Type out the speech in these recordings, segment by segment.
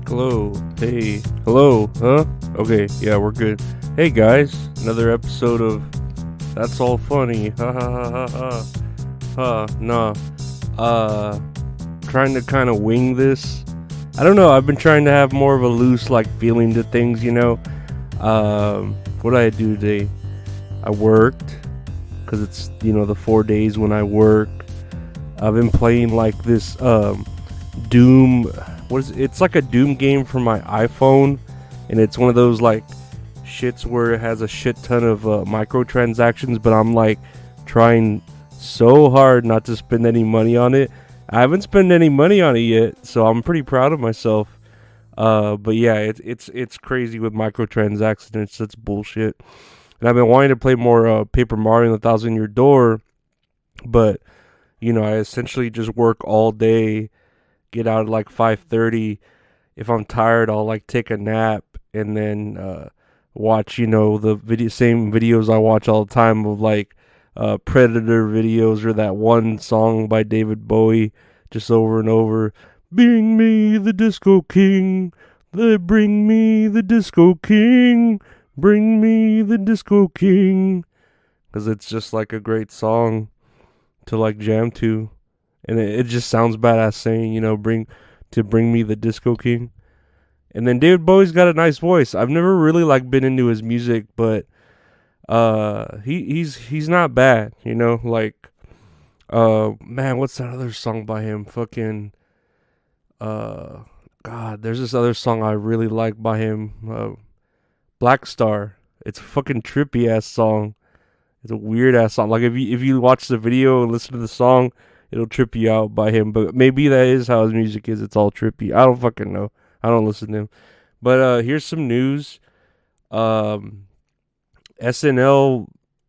Hello. Hey. Hello. Huh? Okay. Yeah, we're good. Hey guys, another episode of That's All Funny. Ha ha ha ha ha. Nah. Uh, Trying to kind of wing this. I don't know. I've been trying to have more of a loose feeling to things. What did I do today? I worked because it's the 4 days when I work. I've been playing this Doom. It's like a Doom game for my iPhone, and it's one of those shits where it has a shit ton of microtransactions, but I'm trying so hard not to spend any money on it. I haven't spent any money on it yet, so I'm pretty proud of myself. But yeah, it's crazy with microtransactions. It's such bullshit. And I've been wanting to play more Paper Mario and the Thousand Year Door, but I essentially just work all day, get out at 5:30. If I'm tired, I'll take a nap and then watch the same videos I watch all the time of Predator videos or that one song by David Bowie just over and over. Bring me the Disco King, bring me the Disco King, bring me the Disco King, because it's just a great song to jam to, and it just sounds badass saying bring me the Disco King. And then David Bowie's got a nice voice. I've never really been into his music, but he's not bad, man, what's that other song by him? God, there's this other song I really like by him, Black Star. It's a fucking trippy ass song. It's a weird ass song. If you watch the video and listen to the song, it'll trip you out by him. But maybe that is how his music is. It's all trippy. I don't fucking know. I don't listen to him. But here's some news. SNL,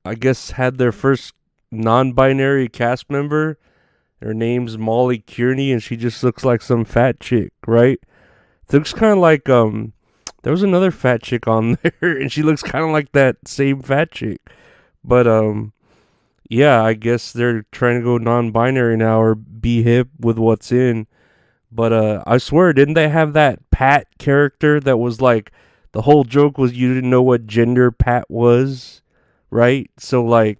I guess, had their first non-binary cast member. Her name's Molly Kearney, and she just looks like some fat chick, right? It looks kind of there was another fat chick on there, and she looks kind of like that same fat chick. But yeah, I guess they're trying to go non-binary now or be hip with what's in. But I swear, didn't they have that Pat character that was the whole joke was you didn't know what gender Pat was, right? So I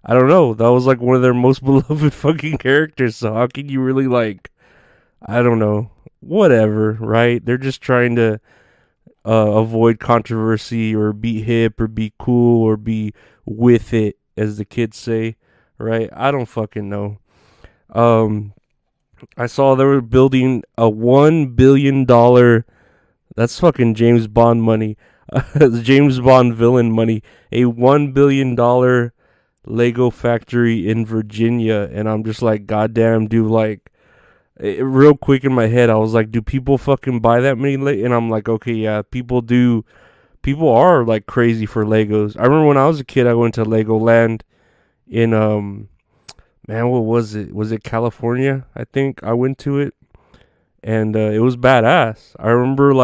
don't know, that was one of their most beloved fucking characters. So how can you really I don't know, whatever, right? They're just trying to avoid controversy or be hip or be cool or be with it, as the kids say, right? I don't fucking know. I saw they were building a $1 billion, that's fucking James Bond money, James Bond villain money, a $1 billion Lego factory in Virginia, and I'm just goddamn, dude, real quick in my head, I was do people fucking buy that many and I'm okay, yeah, people do. People are crazy for Legos. I remember when I was a kid, I went to Legoland in man, what was it? Was it California? I think I went to it, and it was badass. I remember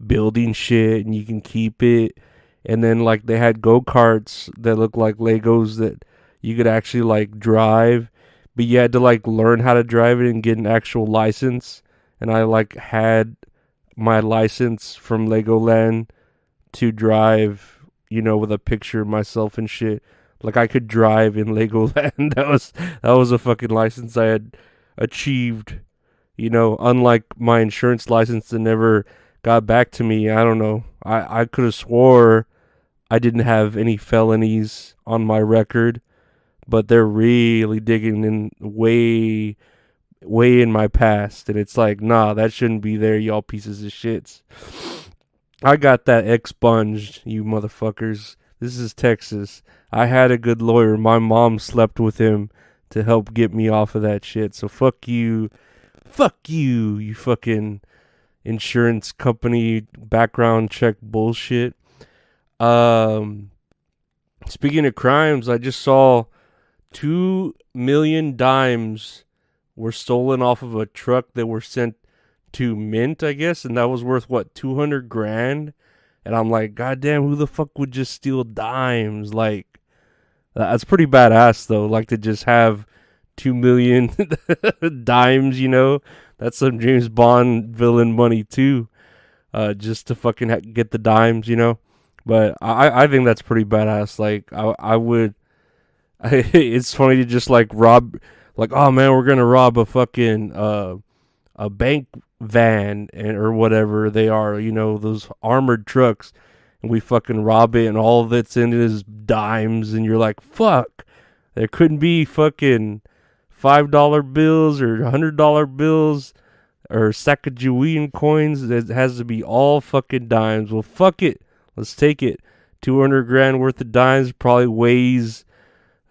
building shit, and you can keep it, and then they had go-karts that looked like Legos that you could actually drive, but you had to learn how to drive it and get an actual license. And I had my license from Legoland to drive, with a picture of myself and shit. I could drive in Legoland. that was a fucking license I had achieved. Unlike my insurance license that never got back to me. I don't know. I could have swore I didn't have any felonies on my record, but they're really digging in way in my past, and it's nah, that shouldn't be there, y'all pieces of shits. I got that expunged, you motherfuckers. This is Texas. I had a good lawyer. My mom slept with him to help get me off of that shit. So fuck you. Fuck you, you fucking insurance company background check bullshit. Speaking of crimes, I just saw 2 million dimes were stolen off of a truck that were sent to Mint, I guess, and that was worth what, 200 grand? And I'm god damn, who the fuck would just steal dimes? That's pretty badass though, to just have 2 million dimes, That's some James Bond villain money too. Just to fucking get the dimes, you know. But I think that's pretty badass. Like I would. It's funny to just like rob, like, oh man, we're gonna rob a fucking a bank van or whatever they are, you know, those armored trucks, and we fucking rob it, and all that's in it is dimes, and you're like, fuck, there couldn't be fucking $5 bills or $100 bills or Sacagawean coins. It has to be all fucking dimes. Well, fuck it, let's take it. 200 grand worth of dimes probably weighs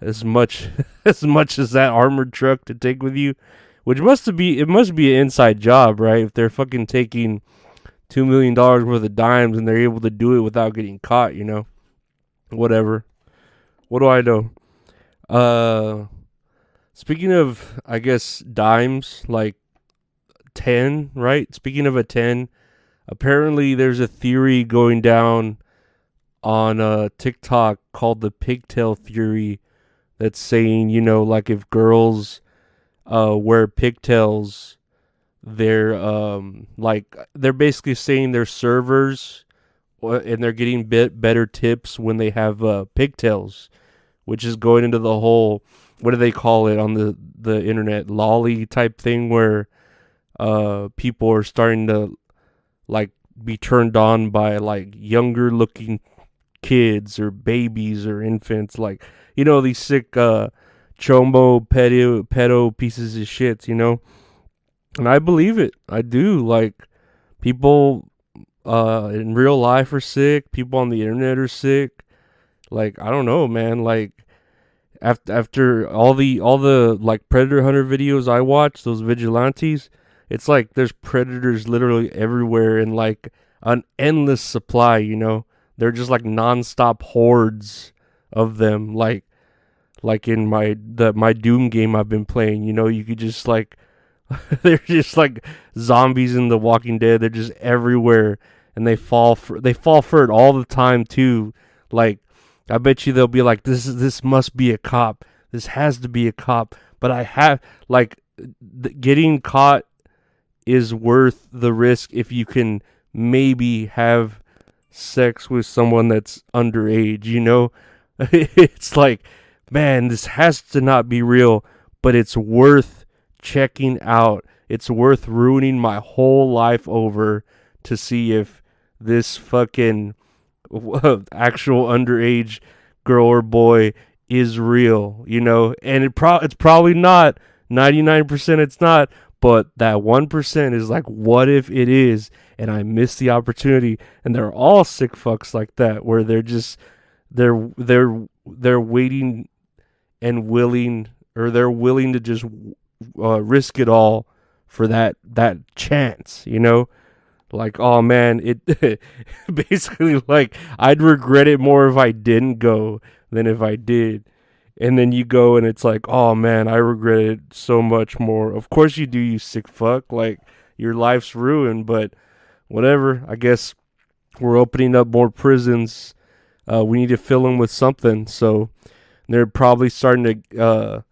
as much as much as that armored truck to take with you, which must be an inside job, right? If they're fucking taking $2 million worth of dimes and they're able to do it without getting caught, you know, whatever. What do I know? Speaking of, I guess, dimes, like 10, right? Speaking of a 10, apparently there's a theory going down on TikTok called the pigtail theory, that's saying, you know, like if girls wear pigtails, they're like they're basically saying they're servers, and they're getting better tips when they have pigtails, which is going into the whole, what do they call it on the internet, lolly type thing, where people are starting to like be turned on by like younger looking kids or babies or infants, like, you know, these sick chomo pedo pieces of shit, you know. And I believe it. I do. Like, people in real life are sick, people on the internet are sick. Like, I don't know, man. Like, after all the like predator hunter videos I watch, those vigilantes, it's like there's predators literally everywhere in like an endless supply, you know. They're just like nonstop hordes of them, like in my Doom game I've been playing, you know. You could just like they're just like zombies in The Walking Dead. They're just everywhere, and they fall for it all the time too. Like, I bet you they'll be like, this must be a cop. This has to be a cop. But I have, like, getting caught is worth the risk if you can maybe have sex with someone that's underage, you know. It's like, man, this has to not be real, but it's worth checking out. It's worth ruining my whole life over to see if this fucking actual underage girl or boy is real, you know. And it's probably not. 99% it's not, but that 1% is like, what if it is, and I miss the opportunity? And they're all sick fucks like that, where they're just they're waiting and willing, or they're willing to just risk it all for that chance, you know. Like, oh man, it basically, like, I'd regret it more if I didn't go than if I did. And then you go and it's like, oh man, I regret it so much more. Of course you do, you sick fuck. Like, your life's ruined, but whatever. I guess we're opening up more prisons. We need to fill them with something. So they're probably starting to,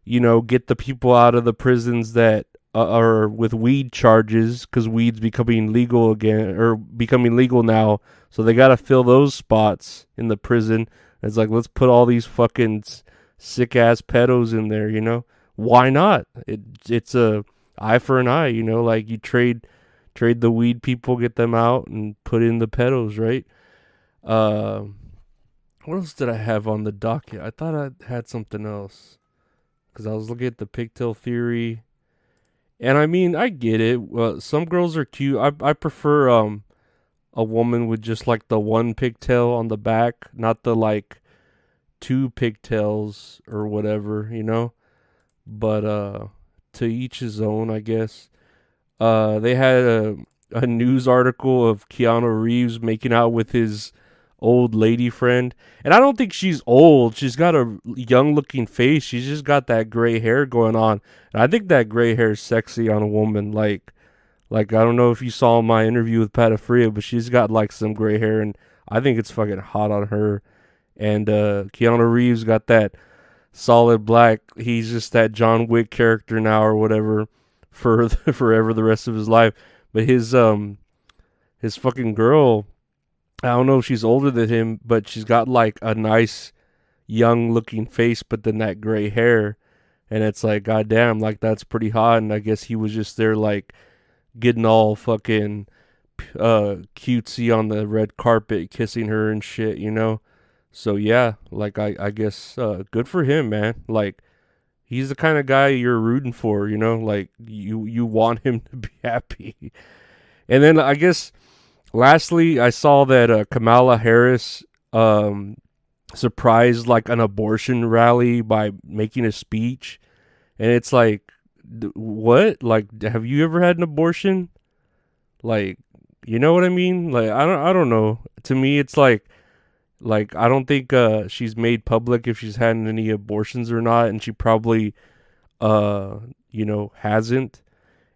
you know, get the people out of the prisons that are with weed charges, because weed's becoming legal again, or becoming legal now. So they got to fill those spots in the prison. It's like, let's put all these fucking sick ass pedos in there, you know? Why not? It's a eye for an eye, you know? Like, you trade the weed people, get them out, and put in the pedos, right? What else did I have on the docket? I thought I had something else, because I was looking at the pigtail theory. And I mean, I get it. Some girls are cute. I prefer a woman with just like the one pigtail on the back, not the like two pigtails or whatever, you know. But to each his own, I guess. They had a news article of Keanu Reeves making out with his old lady friend, and I don't think she's old. She's got a young looking face. She's just got that gray hair going on, and I think that gray hair is sexy on a woman. Like I don't know if you saw my interview with Patafria, but she's got like some gray hair, and I think it's fucking hot on her. And Keanu Reeves got that solid black. He's just that John Wick character now, or whatever. for forever the rest of his life. But his fucking girl, I don't know if she's older than him, but she's got like a nice young looking face, but then that gray hair, and it's like, goddamn, like that's pretty hot. And I guess he was just there like getting all fucking cutesy on the red carpet, kissing her and shit, you know. So yeah, like I guess good for him, man. Like he's the kind of guy you're rooting for, you know. Like you want him to be happy. And then I guess lastly, I saw that Kamala Harris surprised like an abortion rally by making a speech, and it's like, what? Like, have you ever had an abortion? Like, you know what I mean? Like, I don't know. To me, it's like I don't think she's made public if she's had any abortions or not, and she probably hasn't.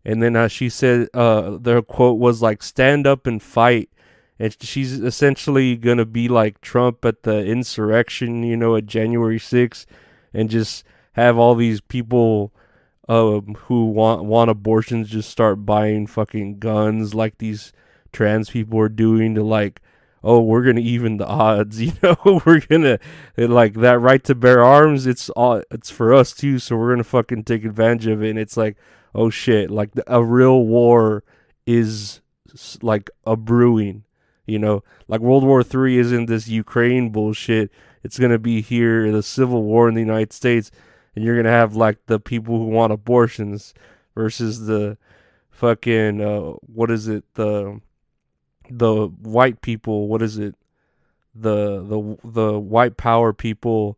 And then she said their quote was like, "Stand up and fight." And she's essentially gonna be like Trump at the insurrection, at January 6th, and just have all these people who want abortions just start buying fucking guns like these trans people are doing, to like, oh, we're gonna even the odds, we're gonna, like, that right to bear arms, it's for us too, so we're gonna fucking take advantage of it. And it's like, oh shit, like a real war is like a brewing, like World War III isn't this Ukraine bullshit. It's gonna be here, the Civil War in the United States, and you're gonna have like the people who want abortions versus the fucking what is it, the white people, what is it, the white power people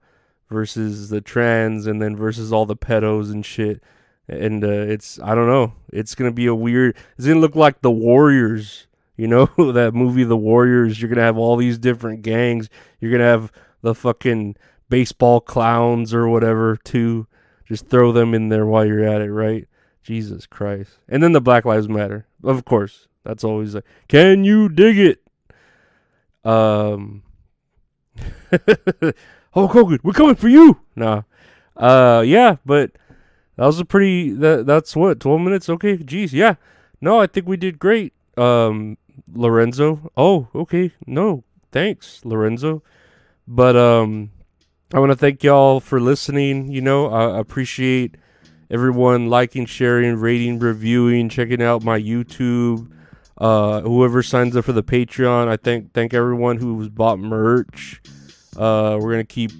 versus the trans, and then versus all the pedos and shit. And it's, I don't know, it's gonna be it's gonna look like The Warriors, that movie The Warriors. You're gonna have all these different gangs. You're gonna have the fucking baseball clowns or whatever too. Just throw them in there while you're at it, right? Jesus Christ. And then the Black Lives Matter, of course. That's always like, can you dig it? Hulk Hogan, we're coming for you. Nah. Yeah, but that was that's what, 12 minutes? Okay, geez, yeah. No, I think we did great. Lorenzo. Oh, okay. No, thanks, Lorenzo. But I want to thank y'all for listening. I appreciate everyone liking, sharing, rating, reviewing, checking out my YouTube. Whoever signs up for the Patreon, I thank everyone who's bought merch. We're gonna keep,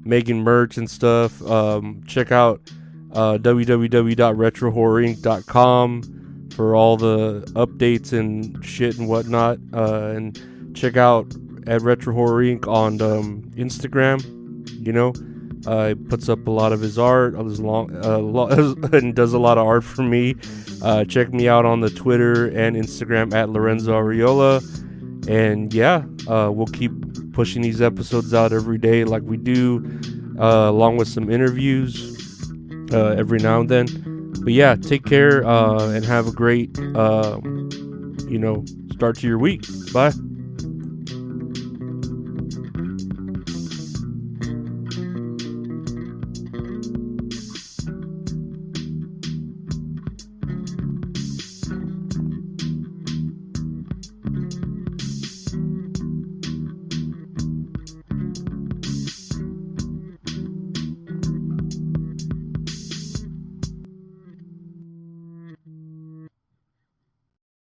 making merch and stuff. Check out www.retrohorrorinc.com for all the updates and shit and whatnot. And check out at Retro Horror Inc. on Instagram. He puts up a lot of his art, and does a lot of art for me. Check me out on the Twitter and Instagram at Lorenzo Ariola. And yeah, we'll keep pushing these episodes out every day like we do, along with some interviews every now and then. But yeah, take care and have a great start to your week. Bye.